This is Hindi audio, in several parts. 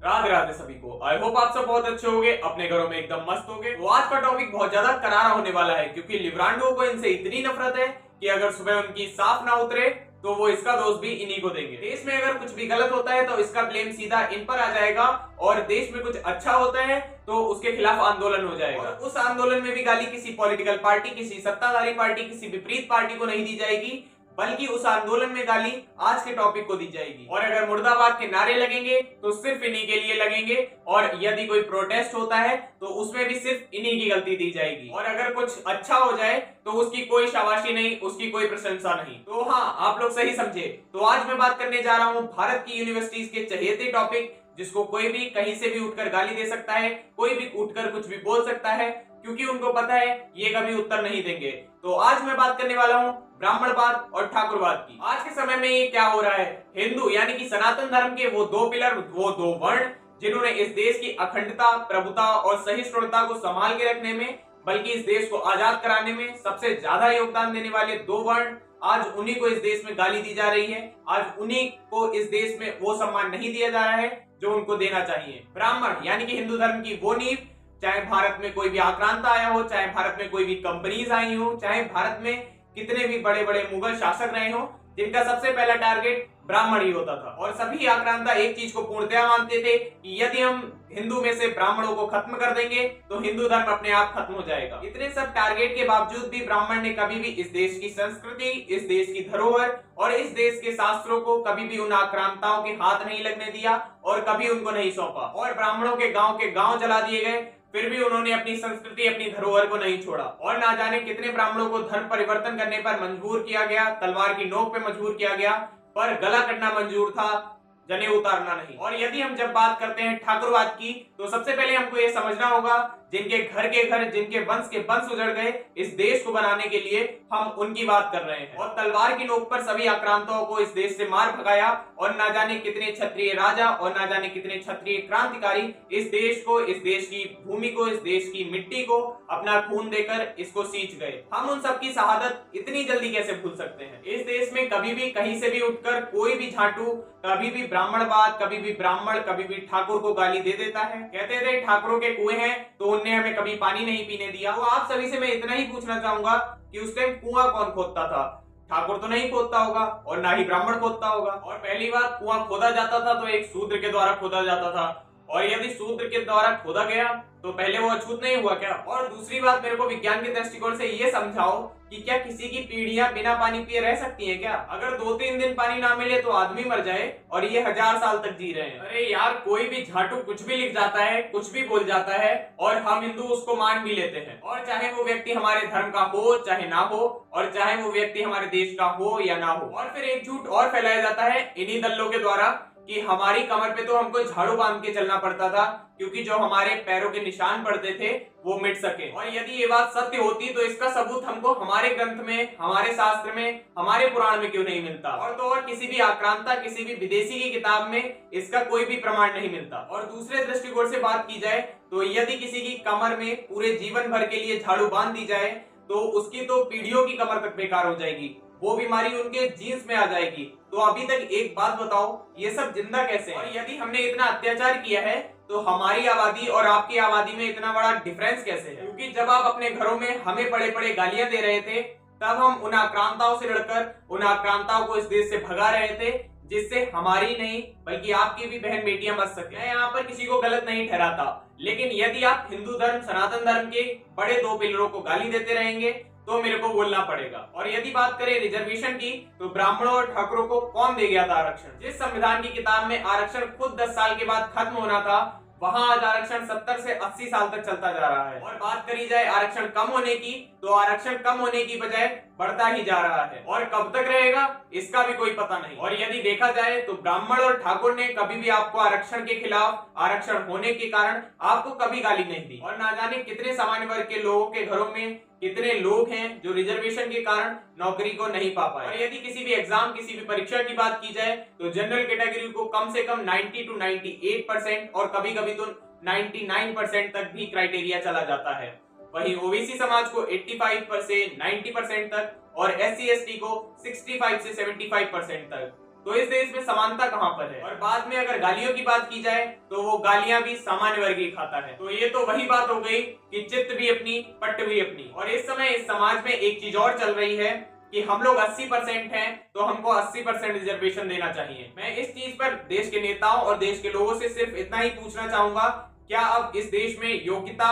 राधे राधे सभी को। आई होप आप सब बहुत अच्छे होंगे, अपने घरों में एकदम मस्त होंगे। तो आज का टॉपिक बहुत ज्यादा करारा होने वाला है, क्योंकि लिब्रांडो को इनसे इतनी नफरत है कि अगर सुबह उनकी साफ ना उतरे तो वो इसका दोष भी इन्हीं को देंगे। देश में अगर कुछ भी गलत होता है तो इसका ब्लेम सीधा इन पर आ जाएगा, और देश में कुछ अच्छा होता है तो उसके खिलाफ आंदोलन हो जाएगा। और उस आंदोलन में भी गाली किसी पॉलिटिकल पार्टी, किसी सत्ताधारी पार्टी, किसी विपरीत पार्टी को नहीं दी जाएगी, बल्कि उस आंदोलन में गाली आज के टॉपिक को दी जाएगी। और अगर मुर्दाबाद के नारे लगेंगे तो सिर्फ इन्हीं के लिए लगेंगे, और यदि कोई प्रोटेस्ट होता है तो उसमें भी सिर्फ इन्हीं की गलती दी जाएगी। और अगर कुछ अच्छा हो जाए तो उसकी कोई शाबाशी नहीं, उसकी कोई प्रशंसा नहीं। तो हाँ, आप लोग सही समझे। तो आज मैं बात करने जा रहा हूँ भारत की यूनिवर्सिटीज के चहेते टॉपिक, जिसको कोई भी कहीं से भी उठकर गाली दे सकता है, कोई भी उठकर कुछ भी बोल सकता है, क्योंकि उनको पता है ये कभी उत्तर नहीं देंगे। तो आज मैं बात करने वाला हूँ ब्राह्मणवाद और ठाकुरवाद की। आज के समय में ये क्या हो रहा है, हिंदू यानी कि सनातन धर्म के वो दो पिलर, वो दो वर्ण, जिन्होंने इस देश की अखंडता, प्रभुता और सहिष्णुता को संभाल के रखने में, बल्कि इस देश को आजाद कराने में सबसे ज्यादा योगदान देने वाले दो वर्ण, आज उन्हीं को इस देश में गाली दी जा रही है। आज उन्हीं को इस देश में वो सम्मान नहीं दिया जा रहा है जो उनको देना चाहिए। ब्राह्मण यानी कि हिंदू धर्म की वो नींव, चाहे भारत में कोई भी आक्रांता आया हो, चाहे भारत में कोई भी कंपनीज आई हो, चाहे भारत में कितने भी बड़े बड़े मुगल शासक रहे हो, जिनका सबसे पहला टारगेट ब्राह्मण ही होता था। और सभी आक्रांता एक चीज को पूर्णतया मानते थे कि यदि हम हिंदू में से ब्राह्मणों को खत्म कर देंगे तो हिंदू धर्म अपने आप खत्म हो जाएगा। इतने सब टारगेट के बावजूद भी ब्राह्मण ने कभी भी इस देश की संस्कृति, इस देश की धरोहर और इस देश के शास्त्रों को कभी भी उन आक्रांताओं के हाथ नहीं लगने दिया, और कभी उनको नहीं सौंपा। और ब्राह्मणों के गांव जला दिए गए, फिर भी उन्होंने अपनी संस्कृति, अपनी धरोहर को नहीं छोड़ा। और ना जाने कितने ब्राह्मणों को धर्म परिवर्तन करने पर मजबूर किया गया, तलवार की नोक पे मजबूर किया गया, पर गला कटना मंजूर था, जनेऊ उतारना नहीं। और यदि हम जब बात करते हैं ठाकुरवाद की, तो सबसे पहले हमको ये समझना होगा, जिनके घर, जिनके वंश के वंश उजड़ गए इस देश को बनाने के लिए, हम उनकी बात कर रहे हैं। और तलवार की नोक पर सभी आक्रांताओं को इस देश से मार भगाया, और ना जाने कितने क्षत्रिय राजा और ना जाने कितने क्षत्रिय क्रांतिकारी इस देश को, इस देश की भूमि को, इस देश की मिट्टी को अपना खून देकर इसको सींच गए। हम उन सबकी शहादत इतनी जल्दी कैसे भूल सकते हैं। इस देश में कभी भी कहीं से भी उठकर कोई भी झाटू कभी भी ब्राह्मणवाद, कभी भी ब्राह्मण, कभी भी ठाकुर को गाली दे देता है। कहते थे ठाकुरों के कुएं हैं तो उनने हमें कभी पानी नहीं पीने दिया। तो आप सभी से मैं इतना ही पूछना चाहूंगा कि उस टाइम कुआं कौन खोदता था? ठाकुर तो नहीं खोदता होगा, और ना ही ब्राह्मण खोदता होगा। और पहली बात, कुआं खोदा जाता था तो एक शूद्र के द्वारा खोदा जाता था, और यदि शूद्र के द्वारा खोदा गया तो पहले वो अछूत नहीं हुआ क्या? और दूसरी बात, मेरे को विज्ञान के दृष्टिकोण से ये समझाओ कि क्या किसी की पीढ़ियां बिना पानी पिए रह सकती हैं क्या? अगर 2-3 दिन पानी ना मिले तो आदमी मर जाए, और ये 1000 साल तक जी रहे हैं। अरे यार, कोई भी झाटू कुछ भी लिख जाता है, कुछ भी बोल जाता है, और हम हिंदू उसको मान भी लेते हैं। और चाहे वो व्यक्ति हमारे धर्म का हो चाहे ना हो, और चाहे वो व्यक्ति हमारे देश का हो या ना हो। और फिर एक झूठ और फैलाया जाता है इन्हीं दलों के द्वारा कि हमारी कमर पे तो हमको झाड़ू बांध के चलना पड़ता था, क्योंकि जो हमारे पैरों के निशान पड़ते थे वो मिट सके। और यदि ये बात सत्य होती तो इसका सबूत हमको हमारे ग्रंथ में, हमारे शास्त्र में, हमारे पुराण में क्यों नहीं मिलता? और तो और किसी भी आक्रांता, किसी भी विदेशी की किताब में इसका कोई भी प्रमाण नहीं मिलता। और दूसरे दृष्टिकोण से बात की जाए तो यदि किसी की कमर में पूरे जीवन भर के लिए झाड़ू बांध दी जाए तो उसकी तो पीढ़ियों की कमर तक बेकार हो जाएगी, वो बीमारी उनके जीन्स में आ जाएगी। तो अभी तक एक बात बताओ, ये सब जिंदा कैसे है? और यदि हमने इतना अत्याचार किया है तो हमारी आबादी और आपकी आबादी में इतना बड़ा डिफरेंस कैसे है? क्योंकि जब आप अपने घरों में हमें बड़े बड़े गालियां दे रहे थे, तब हम उन आक्रांताओं से लड़कर उन आक्रांताओं को इस देश से भगा रहे थे, जिससे हमारी नहीं बल्कि आपकी भी बहन बेटियां बच सके। मैं यहाँ पर किसी को गलत नहीं ठहराता, लेकिन यदि आप हिंदू धर्म, सनातन धर्म के बड़े दो पिलरों को गाली देते रहेंगे तो मेरे को बोलना पड़ेगा। और यदि बात करें रिजर्वेशन की, तो ब्राह्मणों और ठाकुरों को कौन दे गया था आरक्षण? जिस संविधान की किताब में आरक्षण खुद 10 साल के बाद खत्म होना था, वहां आज आरक्षण 70 से 80 साल तक चलता जा रहा है। और बात करी जाए आरक्षण कम होने की, तो आरक्षण कम होने की बजाय बढ़ता ही जा रहा है, और कब तक रहेगा इसका भी कोई पता नहीं। और यदि देखा जाए तो ब्राह्मण और ठाकुर ने कभी भी आपको आरक्षण के खिलाफ, आरक्षण होने के कारण आपको कभी गाली नहीं दी। और ना जाने कितने सामान्य वर्ग के लोगों के घरों में कितने लोग हैं जो रिजर्वेशन के कारण नौकरी को नहीं पा पाए। और यदि किसी भी एग्जाम, किसी भी परीक्षा की बात की जाए तो जनरल कैटेगरी को कम से कम 90 to 98% और कभी कभी तो 99% तक भी क्राइटेरिया चला जाता है। वहीं ओबीसी समाज को 85% से 90% तक, और SC ST को 65 से 75% तक। तो इस देश में समानता कहाँ पर है। और बाद में अगर गालियों की बात की जाए तो वो गालियां भी सामान्य वर्ग ही खाता है। तो ये तो वही बात हो गई कि चित्त भी अपनी पट्ट भी अपनी। और इस समय इस समाज में एक चीज और चल रही है कि हम लोग 80% हैं तो हमको 80% रिजर्वेशन देना चाहिए। मैं इस चीज पर देश के नेताओं और देश के लोगों से सिर्फ इतना ही पूछना चाहूंगा, क्या अब इस देश में योग्यता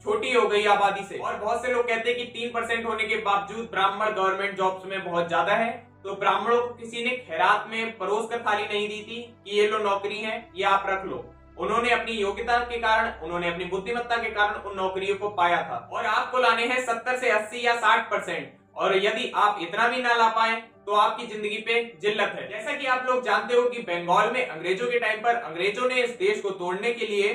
छोटी हो गई आबादी से? और बहुत से लोग कहते हैं कि 3% होने के बावजूद ब्राह्मण गवर्नमेंट जॉब्स में बहुत ज्यादा है, तो ब्राह्मणों को किसी ने खैरात में परोस कर थाली नहीं दी थी कि ये लो नौकरी है, ये आप रख लो। उन्होंने अपनी योग्यता के कारण, उन्होंने अपनी बुद्धिमत्ता के कारण उन नौकरियों को पाया था। और आपको लाने हैं 70 से 80 या 60%, और यदि आप इतना भी ना ला पाए तो आपकी जिंदगी पे जिल्लत है। जैसा कि आप लोग जानते हो कि बंगाल में अंग्रेजों के टाइम पर अंग्रेजों ने इस देश को तोड़ने के लिए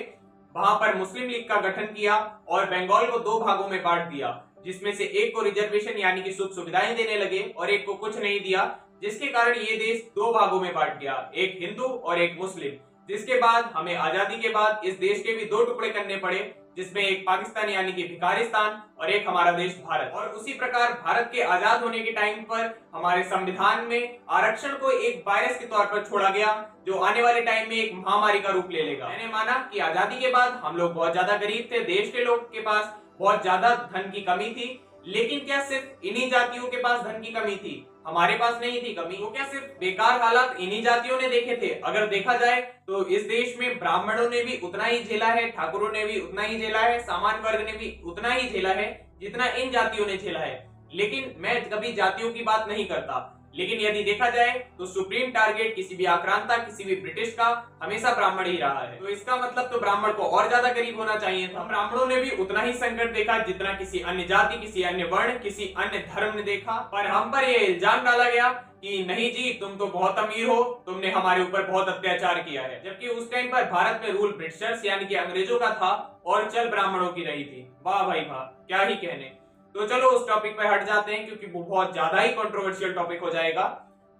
वहां पर मुस्लिम लीग का गठन किया और बंगाल को 2 भागों में बांट दिया, जिसमें से एक को रिजर्वेशन यानी कि सुख सुविधाएं देने लगे और एक को कुछ नहीं दिया, जिसके कारण ये देश 2 भागों में बांट गया, एक हिंदू और एक मुस्लिम। जिसके बाद हमें आजादी के बाद इस देश के भी 2 टुकड़े करने पड़े, जिसमें एक पाकिस्तान यानी कि भिखारिस्तान और एक हमारा देश भारत। और उसी प्रकार भारत के आजाद होने के टाइम पर हमारे संविधान में आरक्षण को एक वायरस के तौर पर छोड़ा गया, जो आने वाले टाइम में एक महामारी का रूप ले लेगा। मैंने माना कि आजादी के बाद हम लोग बहुत ज्यादा गरीब थे, देश के लोग के पास बहुत ज्यादा धन की कमी थी, लेकिन क्या सिर्फ इन्हीं जातियों के पास धन की कमी थी, हमारे पास नहीं थी कमी? तो क्या सिर्फ बेकार हालात इन्हीं जातियों ने देखे थे? अगर देखा जाए तो इस देश में ब्राह्मणों ने भी उतना ही झेला है, ठाकुरों ने भी उतना ही झेला है, सामान्य वर्ग ने भी उतना ही झेला है जितना इन जातियों ने झेला है। लेकिन मैं कभी जातियों की बात नहीं करता, लेकिन यदि देखा जाए तो सुप्रीम टारगेट किसी भी आक्रांता, किसी भी ब्रिटिश का हमेशा ब्राह्मण ही रहा है। तो इसका मतलब तो ब्राह्मण को और ज्यादा गरीब होना चाहिए था। ब्राह्मणों ने भी उतना ही संकट देखा जितना किसी अन्य जाति, किसी अन्य वर्ण, किसी अन्य धर्म ने देखा। पर हम पर यह इल्जाम डाला गया कि नहीं जी, तुम तो बहुत अमीर हो, तुमने हमारे ऊपर बहुत अत्याचार किया है। जबकि उस टाइम पर भारत में रूल ब्रिटिशर्स यानी कि अंग्रेजों का था और चल ब्राह्मणों की रही थी। वाह भाई वाह, क्या ही कहने। तो चलो उस टॉपिक पर हट जाते हैं, क्योंकि वो बहुत ज्यादा ही कंट्रोवर्शियल टॉपिक हो जाएगा।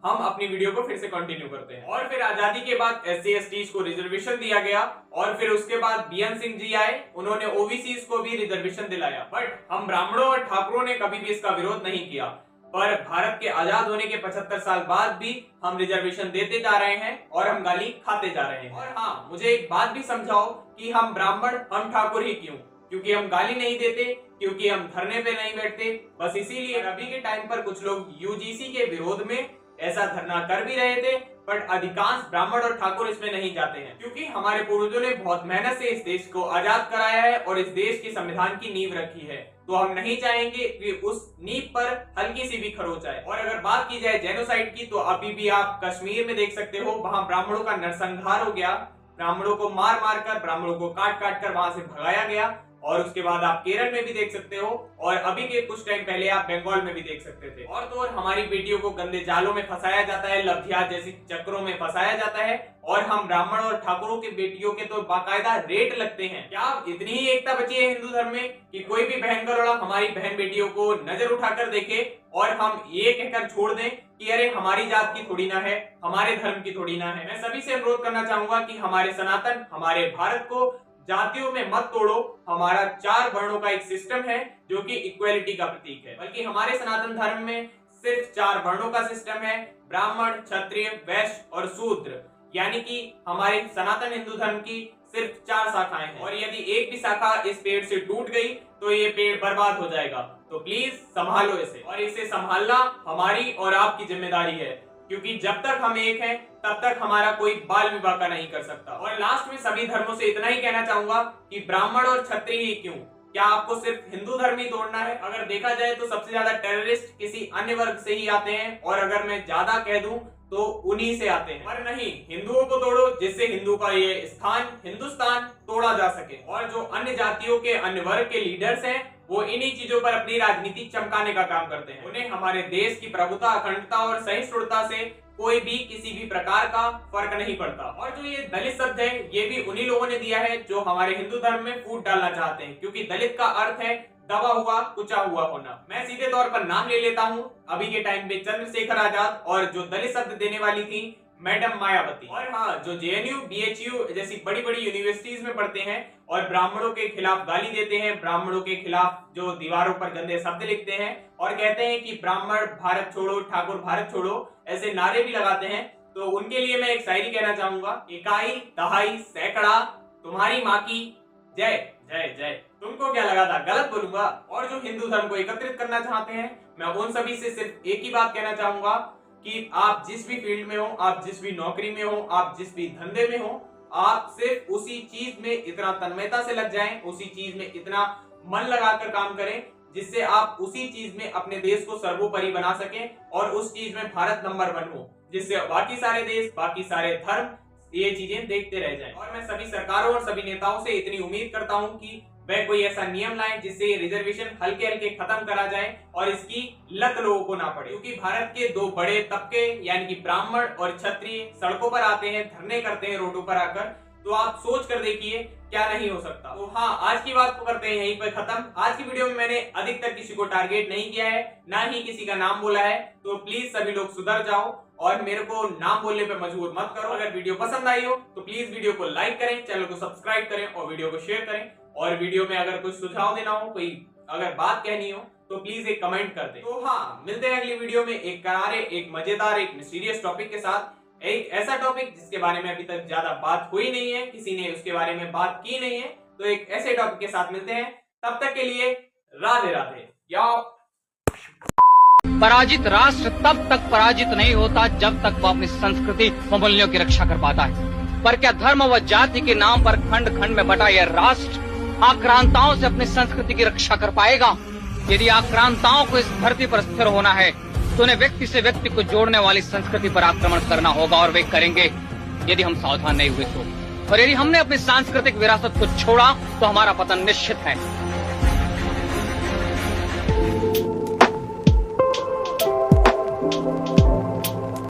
हम अपनी वीडियो को फिर से कंटिन्यू करते हैं। और फिर आजादी के बाद SC/STs को रिजर्वेशन दिया गया, और फिर उसके बाद BN सिंह जी आए, उन्होंने OBCs को भी रिजर्वेशन दिलाया। बट हम ब्राह्मणों और ठाकुरों ने कभी भी इसका विरोध नहीं किया। पर भारत के आजाद होने के 75 साल बाद भी हम रिजर्वेशन देते जा रहे हैं और हम गाली खाते जा रहे हैं। और हाँ, मुझे एक बात भी समझाओ कि हम ब्राह्मण, हम ठाकुर ही क्यों? क्योंकि हम गाली नहीं देते, क्योंकि हम धरने पे नहीं बैठते, बस इसीलिए। अभी के टाइम पर कुछ लोग UGC के विरोध में ऐसा धरना कर भी रहे थे, बट अधिकांश ब्राह्मण और ठाकुर इसमें नहीं जाते हैं, क्योंकि हमारे पूर्वजों ने बहुत मेहनत से इस देश को आजाद कराया है और इस देश की संविधान की नींव रखी है। तो हम नहीं चाहेंगे कि उस नींव पर हल्की सी भी खरोच आए। और अगर बात की जाए जेनोसाइड की, तो अभी भी आप कश्मीर में देख सकते हो, वहां ब्राह्मणों का नरसंहार हो गया, ब्राह्मणों को मार मार कर, ब्राह्मणों को काट काट कर वहां से भगाया गया। और उसके बाद आप केरल में भी देख सकते हो, और अभी के कुछ टाइम पहले आप बंगाल में भी देख सकते थे। और तो और हमारी बेटियों को गंदे जालों में फंसाया जाता है, लब्धिया जैसी चक्रों में फंसाया जाता है, और हम ब्राह्मण और ठाकुरों की बेटियों के तो बाकायदा रेट लगते हैं। क्या इतनी ही एकता बची है हिंदू धर्म में कि कोई भी बहन का लड़ा हमारी बहन बेटियों को नजर उठाकर देखे और हम ये कहकर छोड़ दें कि अरे हमारी जात की थोड़ी ना है, हमारे धर्म की थोड़ी ना है? मैं सभी से अनुरोध करना चाहूंगा कि हमारे सनातन, हमारे भारत को जातियों में मत तोड़ो। हमारा 4 वर्णों का एक सिस्टम है जो कि इक्वेलिटी का प्रतीक है, बल्कि हमारे सनातन धर्म में सिर्फ 4 वर्णों का सिस्टम है, ब्राह्मण, क्षत्रिय, वैश्य और शूद्र। यानी कि हमारे सनातन हिंदू धर्म की सिर्फ 4 शाखाएं हैं, और यदि एक भी शाखा इस पेड़ से टूट गई तो ये पेड़ बर्बाद हो जाएगा। तो प्लीज संभालो इसे, और इसे संभालना हमारी और आपकी जिम्मेदारी है, क्योंकि जब तक हम एक हैं तब तक हमारा कोई बाल विवाह का नहीं कर सकता। और लास्ट में सभी धर्मों से इतना ही कहना चाहूंगा कि ब्राह्मण और क्षत्रिय ही क्यों, क्या आपको सिर्फ हिंदू धर्म ही तोड़ना है? अगर देखा जाए तो सबसे ज्यादा टेररिस्ट किसी अन्य वर्ग से ही आते हैं, और अगर मैं ज्यादा कह दूं तो उन्हीं से आते हैं। पर नहीं, हिंदुओं को तोड़ो जिससे हिंदू का ये स्थान, हिंदुस्तान तोड़ा जा सके। और जो अन्य जातियों के, अन्य वर्ग के लीडर्स हैं, वो इन्हीं चीजों पर अपनी राजनीति चमकाने का काम करते हैं। उन्हें हमारे देश की प्रभुता, अखंडता और सहिष्णुता से कोई भी किसी भी प्रकार का फर्क नहीं पड़ता। और जो ये दलित शब्द है, ये भी उन्हीं लोगों ने दिया है जो हमारे हिंदू धर्म में फूट डालना चाहते हैं, क्योंकि दलित का अर्थ है दबा हुआ, कुचा हुआ होना। मैं सीधे तौर पर नाम ले लेता हूँ, अभी के टाइम पे चंद्रशेखर आजाद, और जो दलित शब्द देने वाली थी मैडम मायावती। और हाँ, जो JNU, BHU जैसी बड़ी बड़ी यूनिवर्सिटीज में पढ़ते हैं और ब्राह्मणों के खिलाफ गाली देते हैं, ब्राह्मणों के खिलाफ जो दीवारों पर गंदे शब्द लिखते हैं और कहते हैं कि ब्राह्मण भारत छोड़ो, ठाकुर भारत छोड़ो, ऐसे नारे भी लगाते हैं, तो उनके लिए मैं एक शायरी कहना चाहूंगा, इकाई दहाई सैकड़ा तुम्हारी माँ की जय जय जय। तुमको क्या लगा था गलत बोलूंगा? और जो हिंदू धर्म को एकत्रित करना चाहते हैं, मैं उन सभी से सिर्फ एक ही बात कहना चाहूंगा कि आप जिस भी फील्ड में हो, आप जिस भी नौकरी में हो, आप जिस भी धंधे में हो, आप सिर्फ उसी चीज में इतना तन्मयता से लग जाएं, उसी चीज में इतना मन लगाकर काम करें जिससे आप उसी चीज में अपने देश को सर्वोपरि बना सकें और उस चीज में भारत नंबर 1 हो, जिससे बाकी सारे देश, बाकी सारे धर्म ये चीजें देखते रह जाएं। और मैं सभी सरकारों और सभी नेताओं से इतनी उम्मीद करता हूं कि वह कोई ऐसा नियम लाएं जिससे ये रिजर्वेशन हल्के हल्के खत्म करा जाए और इसकी लत लोगों को ना पड़े, क्योंकि भारत के 2 बड़े तबके यानी कि ब्राह्मण और क्षत्रिय सड़कों पर आते हैं, धरने करते हैं रोडों पर आकर। तो आप सोच कर देखिए क्या नहीं हो सकता। तो हाँ, आज की बात को करते हैं यहीं पर खत्म। आज की वीडियो में मैंने अधिकतर किसी को टारगेट नहीं किया है, ना ही किसी का नाम बोला है, तो प्लीज सभी लोग सुधर जाओ और मेरे को नाम बोलने पे मजबूर मत करो। अगर वीडियो पसंद आई हो तो प्लीज वीडियो को लाइक करें, चैनल को सब्सक्राइब करें और वीडियो को शेयर करें। और वीडियो में अगर कुछ सुझाव देना हो, कोई अगर बात कहनी हो तो प्लीज एक कमेंट कर दें। तो हाँ, मिलते हैं अगली वीडियो में एक करारे, एक मजेदार, एक मिस्टीरियस टॉपिक के साथ। एक ऐसा टॉपिक जिसके बारे में अभी तक ज्यादा बात हुई नहीं है, किसी ने उसके बारे में बात की नहीं है, तो एक ऐसे टॉपिक के साथ मिलते हैं। तब तक के लिए राधे राधे। पराजित राष्ट्र तब तक पराजित नहीं होता जब तक वो अपनी संस्कृति व मूल्यों की रक्षा कर पाता है। पर क्या धर्म व जाति के नाम पर खंड खंड में बटा यह राष्ट्र आक्रांताओं से अपनी संस्कृति की रक्षा कर पाएगा? यदि आक्रांताओं को इस धरती पर स्थिर होना है तो उन्हें व्यक्ति से व्यक्ति को जोड़ने वाली संस्कृति पर आक्रमण करना होगा, और वे करेंगे यदि हम सावधान नहीं हुए तो। और यदि हमने अपनी सांस्कृतिक विरासत को छोड़ा तो हमारा पतन निश्चित है।